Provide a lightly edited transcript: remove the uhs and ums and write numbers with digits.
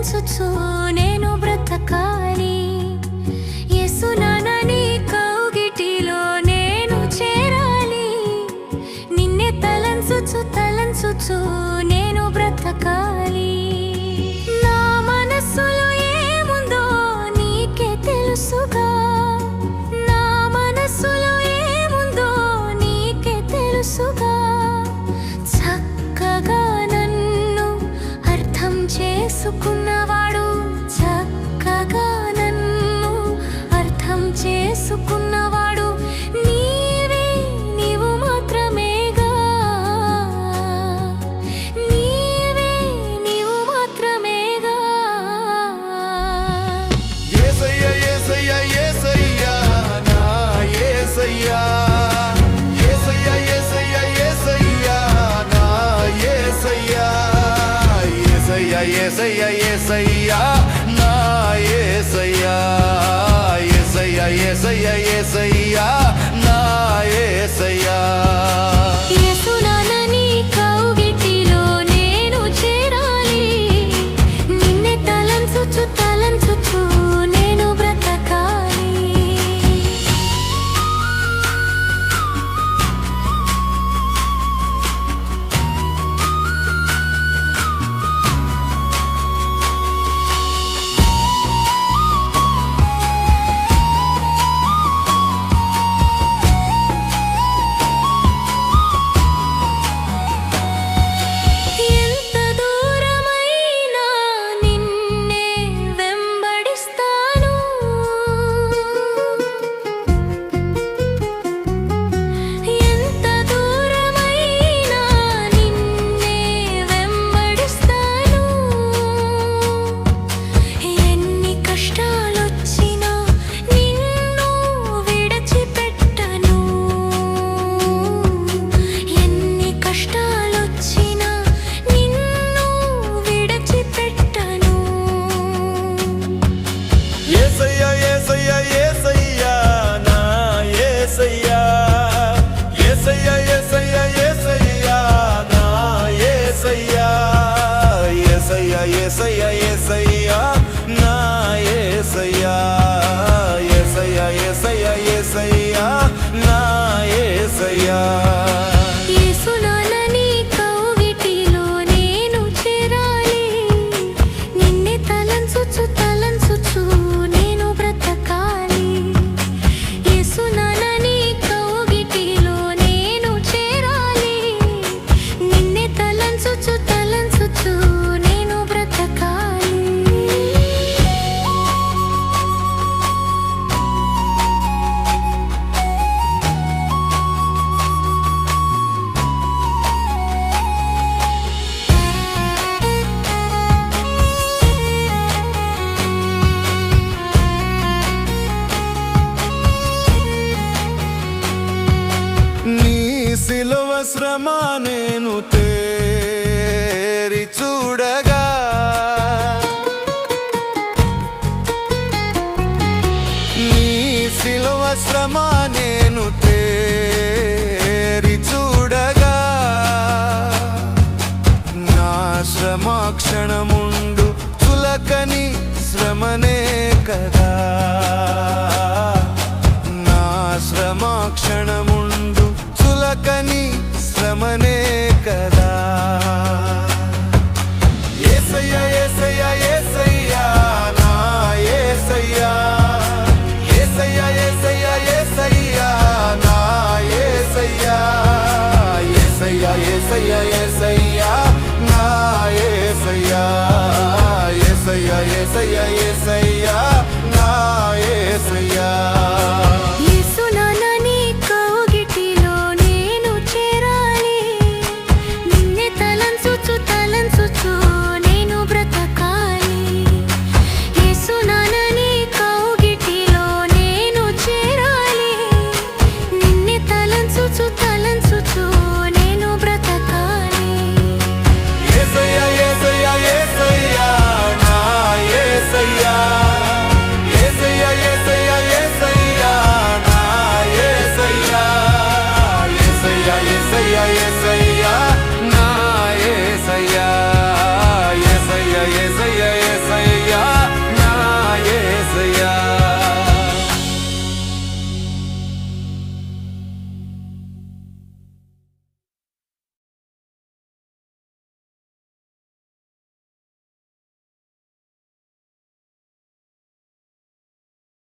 తలంచుచు నేను బ్రతకాలి. యేసునానా నీ కౌగిటిలో నేను చేరాలి. నిన్నే తలంచుచు నేను బ్రతకాలి. నా మనసులో ఏముందో నీకే తెలుసుగా. నా మనసులో ఏముందో నీకే తెలుసుగా. చక్కగా నన్ను అర్థం చేసుకున్నవాడు, చక్కగా నన్ను అర్థం చేసుకున్నవాడు నీవే, నీవు మాత్రమేగా. నీవే, నీవు మాత్రమేగా. యేసయ్యా యేసయ్యా యేసయ్యా నా యేసయ్యా. యేసయ్యా యేసయ్యా యేసయ్యా నా యేసయ్యా. యేసయ్యా యేసయ్యా యేసయ్యా నా యేసయ్యా. యేసయ్యా యేసయ్యా యేసయ్యా నా యేసయ్యా. యేసునానా నీ కౌగిటిలో నేను చేరాలి. నిన్నే తలంచుచు నేను బ్రతకాలి. ఎంత దూరమైనా నిన్నే వెంబడిస్తాను. ఎంత దూరమైనా నిన్నే వెంబడిస్తాను. ఎన్ని కష్టాలొచ్చినా నిన్ను విడిచిపెట్టను. ఎన్ని కష్టాలొచ్చినా నిన్ను విడిచిపెట్టను. యేసయ్యా యేసయ్యా యేసయ్యా నా యేసయ్యా. యేసయ్యా యేసయ్యా యేసయ్యా నా యేసయ్యా. యేసయ్యా యేసయ్యా యేసయ్యా నా యేసయ్యా. యేసయ్యా యేసయ్యా యేసయ్యా నా యేసయ్యా. యేసునానా నీ కౌగిటిలో నేను చేరాలి. నిన్నే తలంచుచు నేను బ్రతకాలి. యేసునానా నీ కౌగిటిలో నేను చేరాలి. నిన్నే తలంచుచు నేను బ్రతకాలి. నీ సిలువ శ్రమ నేను తేరి చూడగా. నీ సిలువ శ్రమ నేను తేరి చూడగా. నా శ్రమ క్షణముండు చులకని శ్రమనే కదా. నా శ్రమ క్షణముండు చులకని శ్రమనే కదా. యేసయ్యా యేసయ్యా యేసయ్యా నా యేసయ్యా. యేసయ్యా యేసయ్యా యేసయ్యా నా యేసయ్యా. యేసయ్యా యేసయ్యా యేసయ్యా నా యేసయ్యా. యేసయ్యా యేసయ్యా యేసయ్యా నా యేసయ్యా. యేసునానా నీ కౌగిటిలో నేను చేరాలి. నిన్నే తలంచుచు నేను బ్రతకాలి. యేసునానా నీ కౌగిటిలో నేను చేరాలి. నిన్నే తలంచుచు నేను బ్రతకాలి. యేసయ్యా యేసయ్యా యేసయ్యా నా యేసయ్యా. యేసయ్యా యేసయ్యా యేసయ్యా నా యేసయ్యా. యేసయ్యా యేసయ్యా యేసయ్యా